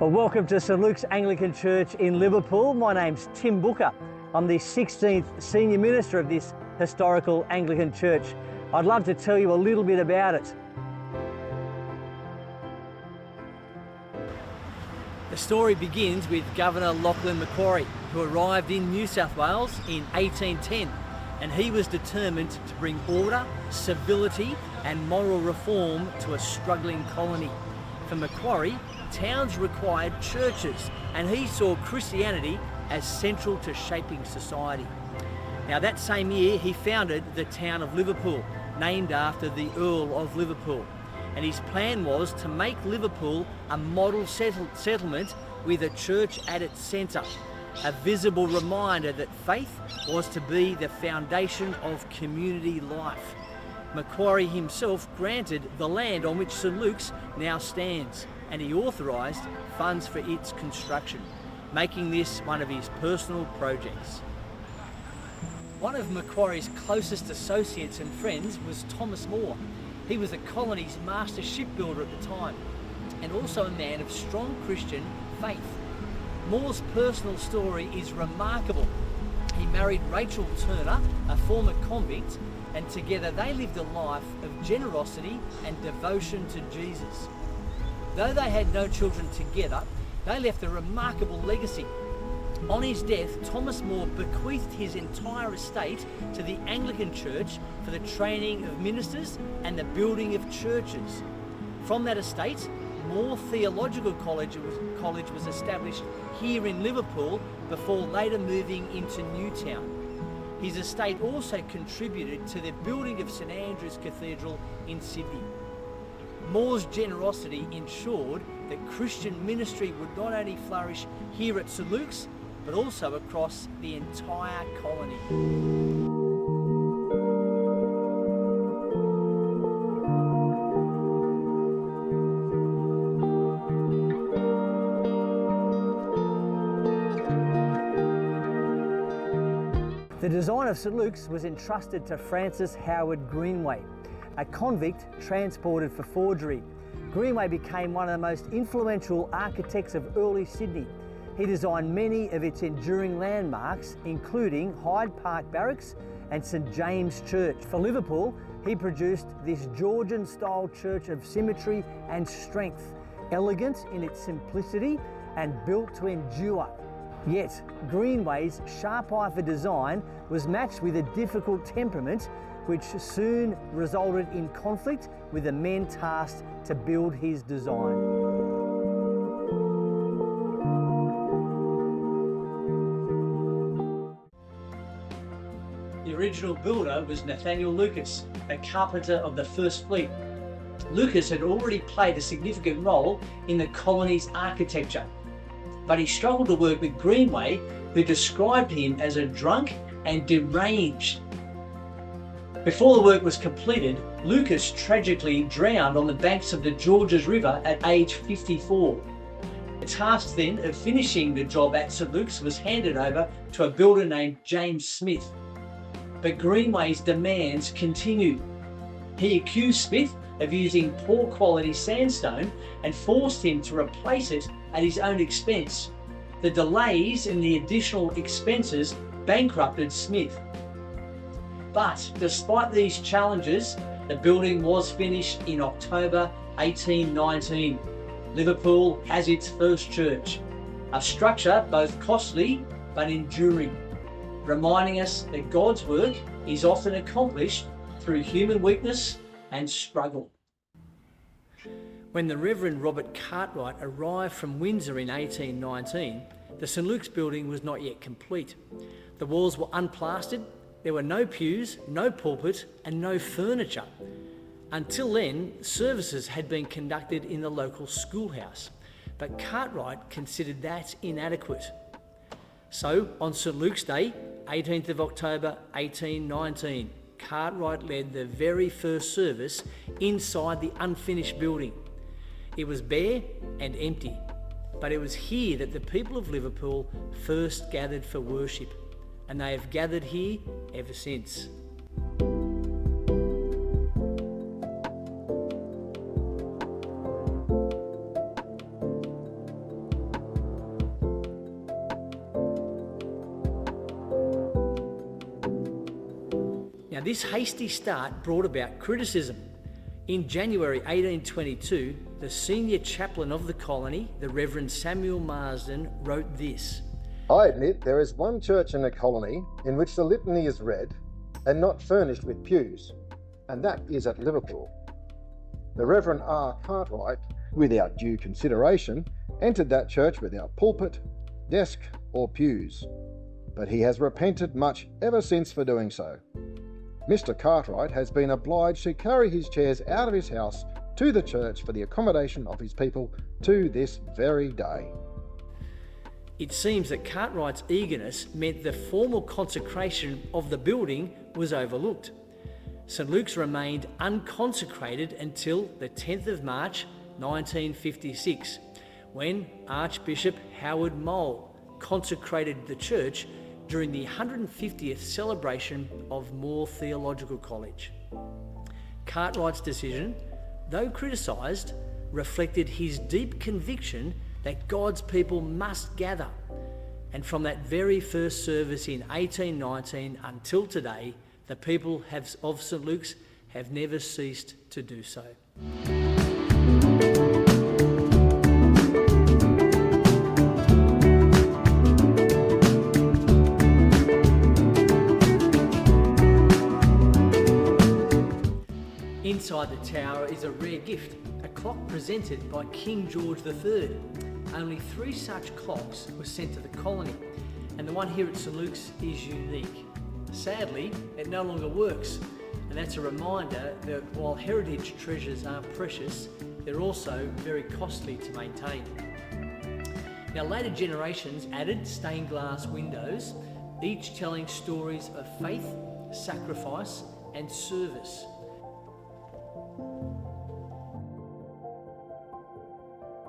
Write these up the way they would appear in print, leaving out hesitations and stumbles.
Well, welcome to St Luke's Anglican Church in Liverpool. My name's Tim Booker. I'm the 16th Senior Minister of this historical Anglican church. I'd love to tell you a little bit about it. The story begins with Governor Lachlan Macquarie, who arrived in New South Wales in 1810, and he was determined to bring order, civility and moral reform to a struggling colony. For Macquarie, towns required churches, and he saw Christianity as central to shaping society. Now, that same year he founded the town of Liverpool, named after the Earl of Liverpool, and his plan was to make Liverpool a model settlement with a church at its centre, a visible reminder that faith was to be the foundation of community life. Macquarie himself granted the land on which St Luke's now stands, and he authorised funds for its construction, making this one of his personal projects. One of Macquarie's closest associates and friends was Thomas More. He was the colony's master shipbuilder at the time, and also a man of strong Christian faith. Moore's personal story is remarkable. He married Rachel Turner, a former convict, and together they lived a life of generosity and devotion to Jesus. Though they had no children together, they left a remarkable legacy. On his death, Thomas More bequeathed his entire estate to the Anglican Church for the training of ministers and the building of churches. From that estate, More Theological College was established here in Liverpool before later moving into Newtown. His estate also contributed to the building of St Andrew's Cathedral in Sydney. More's generosity ensured that Christian ministry would not only flourish here at St Luke's, but also across the entire colony. The design of St Luke's was entrusted to Francis Howard Greenway, a convict transported for forgery. Greenway became one of the most influential architects of early Sydney. He designed many of its enduring landmarks, including Hyde Park Barracks and St James Church. For Liverpool, he produced this Georgian-style church of symmetry and strength, elegant in its simplicity and built to endure. Yet, Greenway's sharp eye for design was matched with a difficult temperament, which soon resulted in conflict with the men tasked to build his design. The original builder was Nathaniel Lucas, a carpenter of the First Fleet. Lucas had already played a significant role in the colony's architecture, but he struggled to work with Greenway, who described him as a drunk and deranged. Before the work was completed, Lucas tragically drowned on the banks of the Georges River at age 54. The task then of finishing the job at St Luke's was handed over to a builder named James Smith. But Greenway's demands continued. He accused Smith of using poor quality sandstone and forced him to replace it at his own expense. The delays and the additional expenses bankrupted Smith. But despite these challenges, the building was finished in October 1819. Liverpool has its first church, a structure both costly but enduring, reminding us that God's work is often accomplished through human weakness and struggle. When the Reverend Robert Cartwright arrived from Windsor in 1819, the St Luke's building was not yet complete. The walls were unplastered, there were no pews, no pulpit and no furniture. Until then, services had been conducted in the local schoolhouse, but Cartwright considered that inadequate. So on St Luke's Day, 18th of October 1819, Cartwright led the very first service inside the unfinished building. It was bare and empty, but it was here that the people of Liverpool first gathered for worship, and they have gathered here ever since. Now, this hasty start brought about criticism. In January 1822, the senior chaplain of the colony, the Reverend Samuel Marsden, wrote this: I admit there is one church in the colony in which the litany is read and not furnished with pews, and that is at Liverpool. The Reverend R. Cartwright, without due consideration, entered that church without pulpit, desk, or pews, but he has repented much ever since for doing so. Mr. Cartwright has been obliged to carry his chairs out of his house to the church for the accommodation of his people to this very day. It seems that Cartwright's eagerness meant the formal consecration of the building was overlooked. St Luke's remained unconsecrated until the 10th of March 1956, when Archbishop Howard Mole consecrated the church during the 150th celebration of Moore Theological College. Cartwright's decision, though criticised, reflected his deep conviction that God's people must gather. And from that very first service in 1819 until today, the people of St Luke's have never ceased to do so. Inside the tower is a rare gift, a clock presented by King George III. Only 3 such clocks were sent to the colony, and the one here at St Luke's is unique. Sadly, it no longer works, and that's a reminder that while heritage treasures are precious, they're also very costly to maintain. Now, later generations added stained glass windows, each telling stories of faith, sacrifice, and service.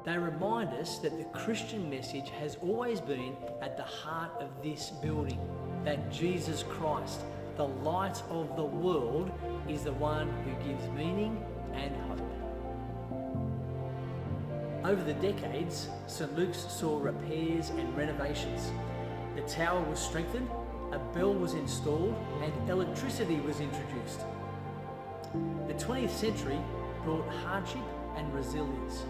They remind us that the Christian message has always been at the heart of this building, that Jesus Christ, the light of the world, is the one who gives meaning and hope. Over the decades, St Luke's saw repairs and renovations. The tower was strengthened, a bell was installed, and electricity was introduced. The 20th century brought hardship and resilience.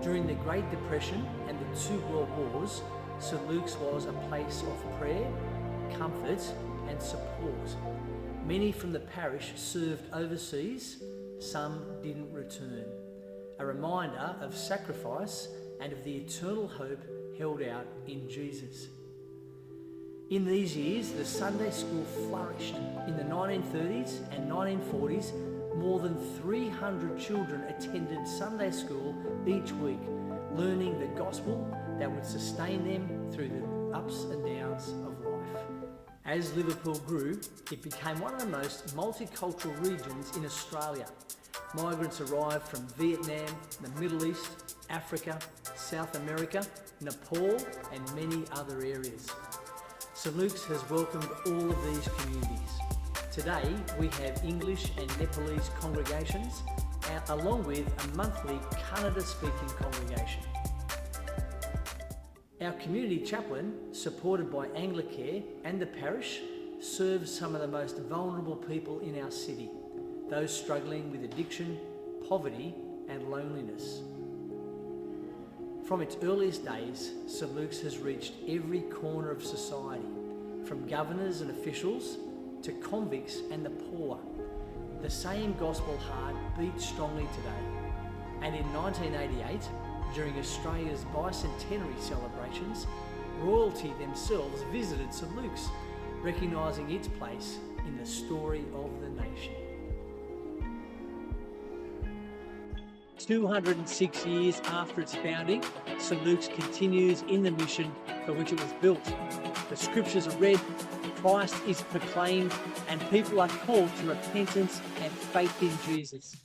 During the Great Depression and the 2 World Wars, St Luke's was a place of prayer, comfort, and support. Many from the parish served overseas, some didn't return. A reminder of sacrifice and of the eternal hope held out in Jesus. In these years, the Sunday school flourished. In the 1930s and 1940s, more than 300 children attended Sunday school each week, learning the gospel that would sustain them through the ups and downs of life. As Liverpool grew, it became one of the most multicultural regions in Australia. Migrants arrived from Vietnam, the Middle East, Africa, South America, Nepal, and many other areas. St Luke's has welcomed all of these communities. Today, we have English and Nepalese congregations, along with a monthly Kannada-speaking congregation. Our community chaplain, supported by Anglicare and the parish, serves some of the most vulnerable people in our city, those struggling with addiction, poverty, and loneliness. From its earliest days, St Luke's has reached every corner of society, from governors and officials to convicts and the poor. The same gospel heart beats strongly today. And in 1988, during Australia's bicentenary celebrations, royalty themselves visited St Luke's, recognising its place in the story of the nation. 206 years after its founding, St Luke's continues in the mission for which it was built. The scriptures are read, Christ is proclaimed, and people are called to repentance and faith in Jesus.